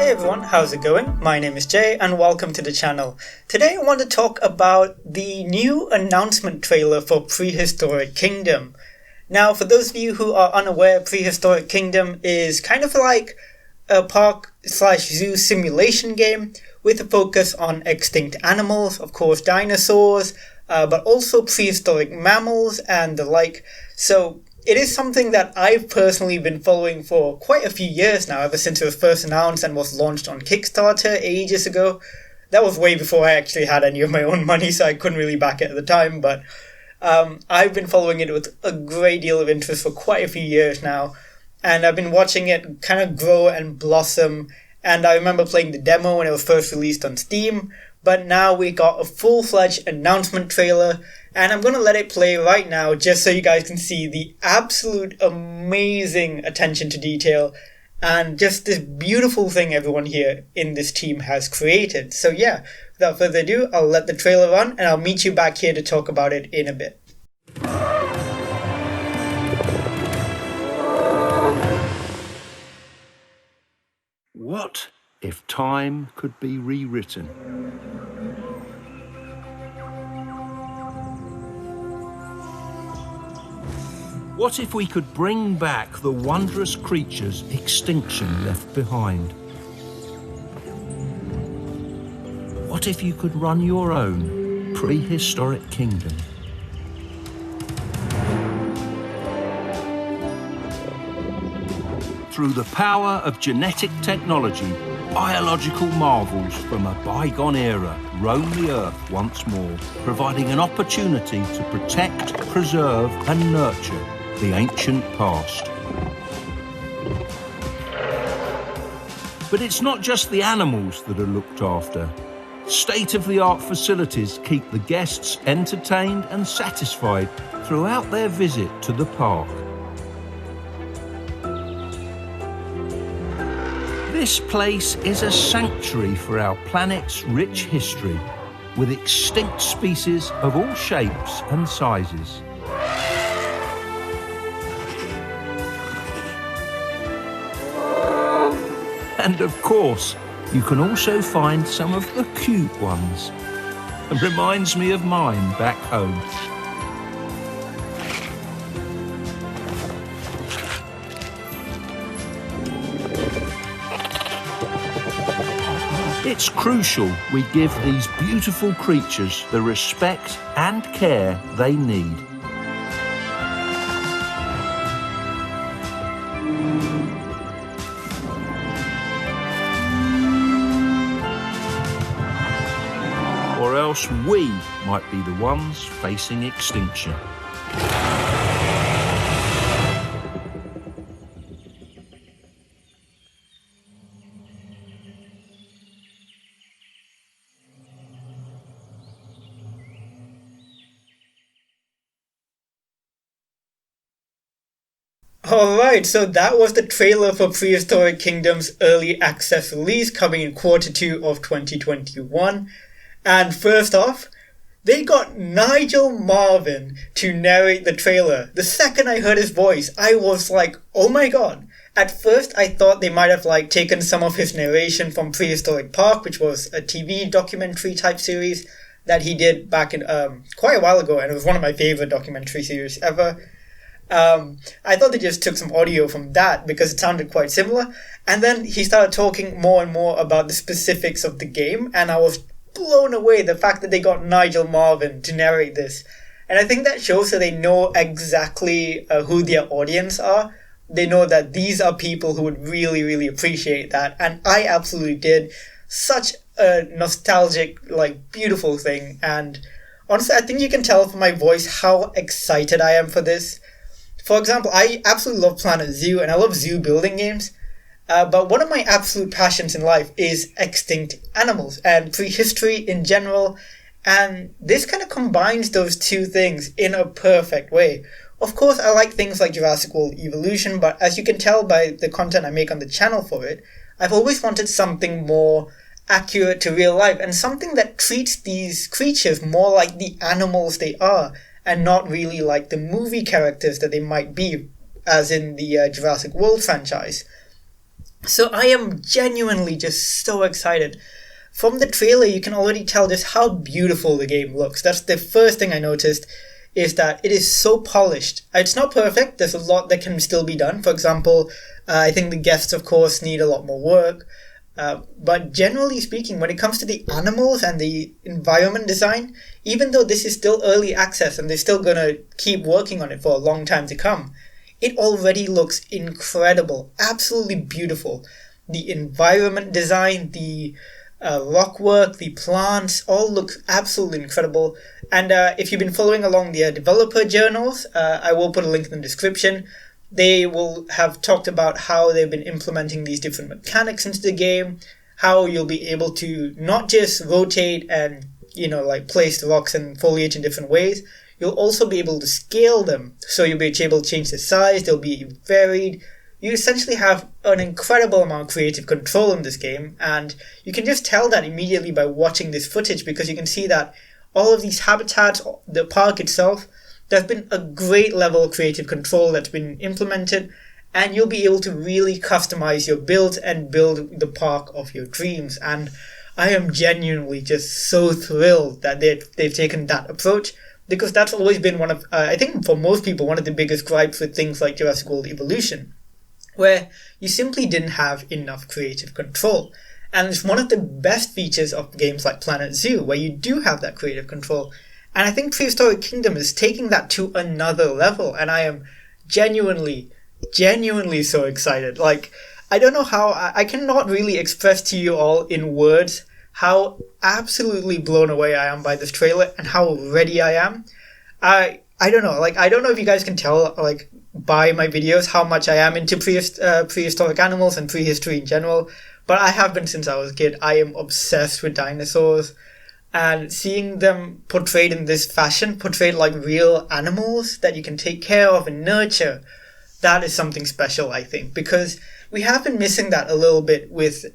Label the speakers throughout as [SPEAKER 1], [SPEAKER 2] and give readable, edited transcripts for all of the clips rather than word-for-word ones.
[SPEAKER 1] Hey everyone, how's it going? My name is Jay and welcome to the channel. Today I want to talk about the new announcement trailer for Prehistoric Kingdom. Now, for those of you who are unaware, Prehistoric Kingdom is kind of like a park/zoo simulation game with a focus on extinct animals, of course dinosaurs, but also prehistoric mammals and the like. So it is something that I've personally been following for quite a few years now, ever since it was first announced and was launched on Kickstarter ages ago. That was way before I actually had any of my own money, so I couldn't really back it at the time, but I've been following it with a great deal of interest for quite a few years now, and I've been watching it kind of grow and blossom, and I remember playing the demo when it was first released on Steam, but now we got a full-fledged announcement trailer, and I'm going to let it play right now just so you guys can see the absolute amazing attention to detail and just this beautiful thing everyone here in this team has created. So yeah, without further ado, I'll let the trailer run and I'll meet you back here to talk about it in a bit.
[SPEAKER 2] What if time could be rewritten? What if we could bring back the wondrous creatures extinction left behind? What if you could run your own prehistoric kingdom? Through the power of genetic technology, biological marvels from a bygone era roam the earth once more, providing an opportunity to protect, preserve and nurture the ancient past. But it's not just the animals that are looked after. State-of-the-art facilities keep the guests entertained and satisfied throughout their visit to the park. This place is a sanctuary for our planet's rich history, with extinct species of all shapes and sizes. And of course, you can also find some of the cute ones. It reminds me of mine back home. It's crucial we give these beautiful creatures the respect and care they need. Or else we might be the ones facing extinction.
[SPEAKER 1] Alright, so that was the trailer for Prehistoric Kingdom's early access release coming in Q2 of 2021. And first off, they got Nigel Marven to narrate the trailer. The second I heard his voice, I was like, oh my god. At first I thought they might have taken some of his narration from Prehistoric Park, which was a TV documentary type series that he did back in quite a while ago, and it was one of my favorite documentary series ever. I thought they just took some audio from that because it sounded quite similar, and then he started talking more and more about the specifics of the game, and I was blown away the fact that they got Nigel Marven to narrate this. And I think that shows that they know exactly who their audience are. They know that these are people who would really, really appreciate that, and I absolutely did. Such a nostalgic, beautiful thing, and honestly, I think you can tell from my voice how excited I am for this. For example, I absolutely love Planet Zoo, and I love zoo building games. But one of my absolute passions in life is extinct animals and prehistory in general. And this kind of combines those two things in a perfect way. Of course, I like things like Jurassic World Evolution, but as you can tell by the content I make on the channel for it, I've always wanted something more accurate to real life and something that treats these creatures more like the animals they are and not really like the movie characters that they might be, as in the Jurassic World franchise. So I am genuinely just so excited. From the trailer, you can already tell just how beautiful the game looks. That's the first thing I noticed, is that it is so polished. It's not perfect. There's a lot that can still be done. For example, I think the guests, of course, need a lot more work. But generally speaking, when it comes to the animals and the environment design, even though this is still early access and they're still going to keep working on it for a long time to come, it already looks incredible, absolutely beautiful. The environment design, the rock work, the plants, all look absolutely incredible. And if you've been following along the developer journals, I will put a link in the description. They will have talked about how they've been implementing these different mechanics into the game, how you'll be able to not just rotate and, place the rocks and foliage in different ways. You'll also be able to scale them, so you'll be able to change the size, they'll be varied. You essentially have an incredible amount of creative control in this game, and you can just tell that immediately by watching this footage, because you can see that all of these habitats, the park itself, there's been a great level of creative control that's been implemented, and you'll be able to really customize your builds and build the park of your dreams. And I am genuinely just so thrilled that they've taken that approach, because that's always been one of, I think for most people, one of the biggest gripes with things like Jurassic World Evolution, where you simply didn't have enough creative control. And it's one of the best features of games like Planet Zoo, where you do have that creative control. And I think Prehistoric Kingdom is taking that to another level, and I am genuinely so excited. Like, I don't know how, I cannot really express to you all in words how absolutely blown away I am by this trailer and how ready I am. I don't know, I don't know if you guys can tell, by my videos how much I am into prehistoric animals and prehistory in general, but I have been since I was a kid. I am obsessed with dinosaurs, and seeing them portrayed in this fashion, portrayed like real animals that you can take care of and nurture, that is something special, I think, because we have been missing that a little bit with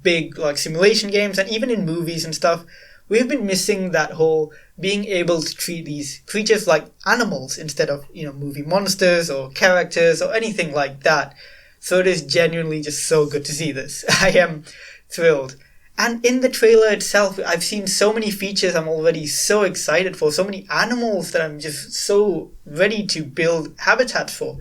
[SPEAKER 1] big simulation games, and even in movies and stuff. We've been missing that whole being able to treat these creatures like animals instead of, movie monsters or characters or anything like that. So it is genuinely just so good to see this. I am thrilled. And in the trailer itself, I've seen so many features I'm already so excited for, so many animals that I'm just so ready to build habitats for.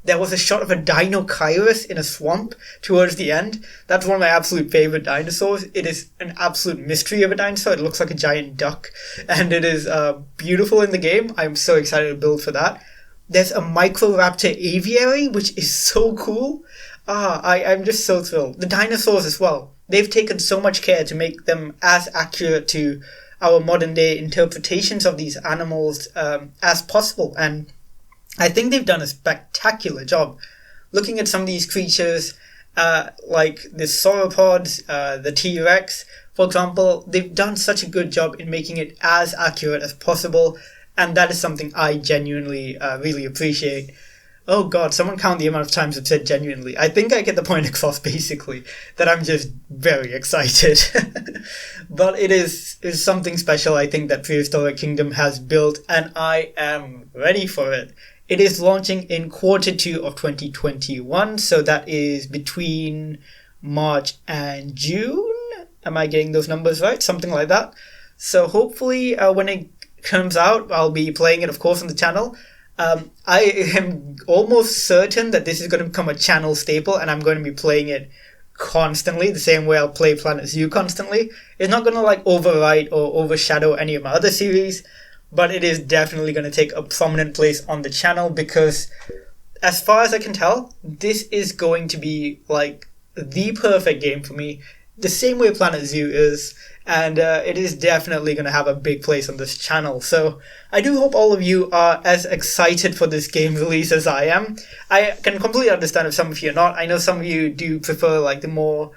[SPEAKER 1] There was a shot of a Dinochirus in a swamp towards the end. That's one of my absolute favorite dinosaurs. It is an absolute mystery of a dinosaur. It looks like a giant duck, and it is beautiful in the game. I'm so excited to build for that. There's a Microraptor aviary, which is so cool. I'm just so thrilled. The dinosaurs as well. They've taken so much care to make them as accurate to our modern day interpretations of these animals as possible, and I think they've done a spectacular job. Looking at some of these creatures, like the sauropods, the T-Rex, for example, they've done such a good job in making it as accurate as possible, and that is something I genuinely really appreciate. Oh god, someone count the amount of times I've said genuinely. I think I get the point across, basically, that I'm just very excited. But it is something special, I think, that Prehistoric Kingdom has built, and I am ready for it. It is launching in Q2 of 2021, so that is between March and June. Am I getting those numbers right? Something like that. So hopefully when it comes out, I'll be playing it, of course, on the channel. I am almost certain that this is going to become a channel staple, and I'm going to be playing it constantly, the same way I'll play Planet Zoo constantly. It's not going to override or overshadow any of my other series, but it is definitely going to take a prominent place on the channel, because as far as I can tell, this is going to be the perfect game for me, the same way Planet Zoo is, and it is definitely going to have a big place on this channel. So I do hope all of you are as excited for this game release as I am. I can completely understand if some of you are not. I know some of you do prefer the more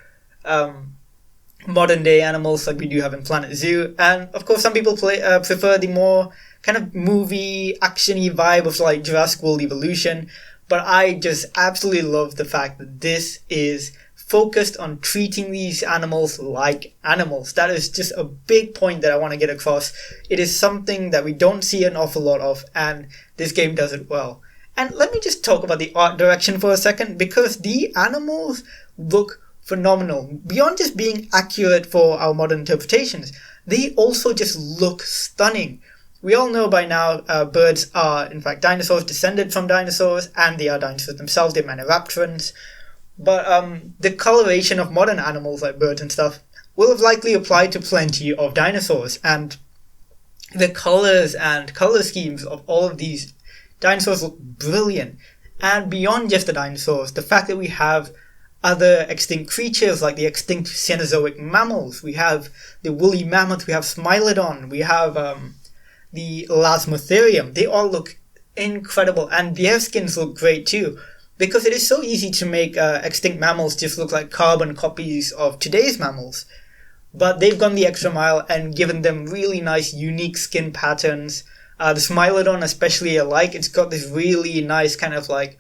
[SPEAKER 1] modern day animals like we do have in Planet Zoo, and of course some people prefer the more kind of movie action-y vibe of Jurassic World Evolution. But I just absolutely love the fact that this is focused on treating these animals like animals. That is just a big point that I want to get across. It is something that we don't see an awful lot of, and this game does it well. And let me just talk about the art direction for a second, because the animals look phenomenal. Beyond just being accurate for our modern interpretations, they also just look stunning. We all know by now birds are in fact dinosaurs, descended from dinosaurs, and they are dinosaurs themselves, they're maniraptorans. But the coloration of modern animals like birds and stuff will have likely applied to plenty of dinosaurs, and the colors and color schemes of all of these dinosaurs look brilliant. And beyond just the dinosaurs, the fact that we have other extinct creatures like the extinct Cenozoic mammals, we have the woolly mammoth, we have Smilodon, we have the Elasmotherium, they all look incredible, and their skins look great too, because it is so easy to make extinct mammals just look like carbon copies of today's mammals. But they've gone the extra mile and given them really nice, unique skin patterns. The Smilodon especially I like. It's got this really nice kind of like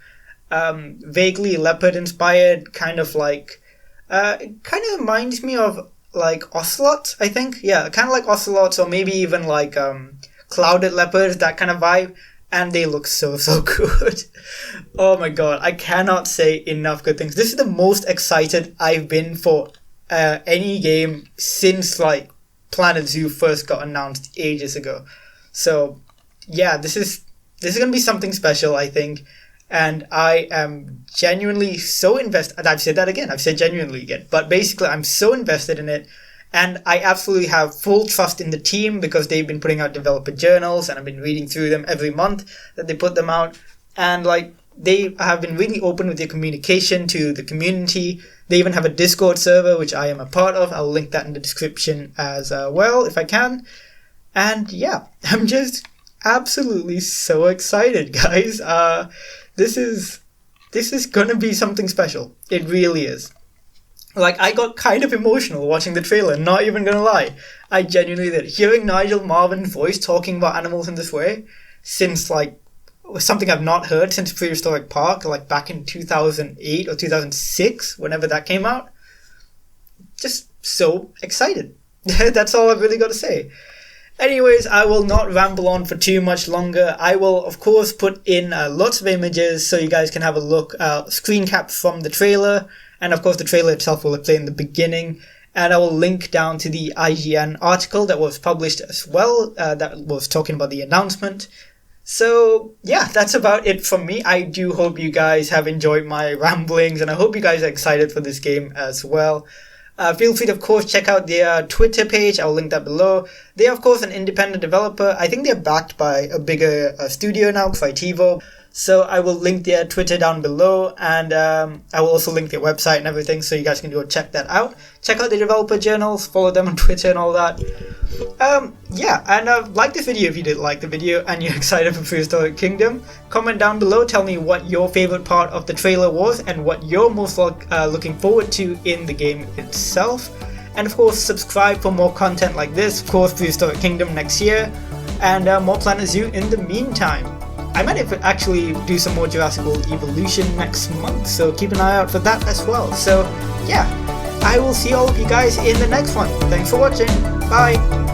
[SPEAKER 1] vaguely leopard-inspired kind of like... it kind of reminds me of like ocelots, I think. Yeah, kind of like ocelots, or maybe even like clouded leopards, that kind of vibe. And they look so good. Oh my god, I cannot say enough good things. This is the most excited I've been for any game since like Planet Zoo first got announced ages ago. So yeah, this is gonna be something special, I think, and I am genuinely so invested. I've said that again. I've said genuinely again, but basically, I'm so invested in it, and I absolutely have full trust in the team because they've been putting out developer journals, and I've been reading through them every month that they put them out, and like they have been really open with their communication to the community. They even have a Discord server, which I am a part of. I'll link that in the description as well, if I can. And yeah, I'm just absolutely so excited, guys. This is gonna be something special. It really is. Like, I got kind of emotional watching the trailer, not even gonna lie. I genuinely did. Hearing Nigel Marven's voice talking about animals in this way, since like, was something I've not heard since Prehistoric Park, like back in 2008 or 2006, whenever that came out. Just so excited. That's all I've really got to say. Anyways, I will not ramble on for too much longer. I will, of course, put in lots of images so you guys can have a look, screen caps from the trailer, and of course the trailer itself will play in the beginning. And I will link down to the IGN article that was published as well, that was talking about the announcement. So, yeah, that's about it from me. I do hope you guys have enjoyed my ramblings, and I hope you guys are excited for this game as well. Feel free to, of course, check out their Twitter page. I'll link that below. They are, of course, an independent developer. I think they're backed by a bigger studio now, Critivo. So I will link their Twitter down below, and I will also link their website and everything, so you guys can go check that out. Check out the developer journals, follow them on Twitter and all that. Yeah, and like this video if you did like the video and you're excited for Prehistoric Kingdom. Comment down below, tell me what your favorite part of the trailer was and what you're most looking forward to in the game itself. And of course, subscribe for more content like this, of course Prehistoric Kingdom next year, and more Planet Zoo in the meantime. I might actually do some more Jurassic World Evolution next month, so keep an eye out for that as well. So yeah, I will see all of you guys in the next one. Thanks for watching. Bye!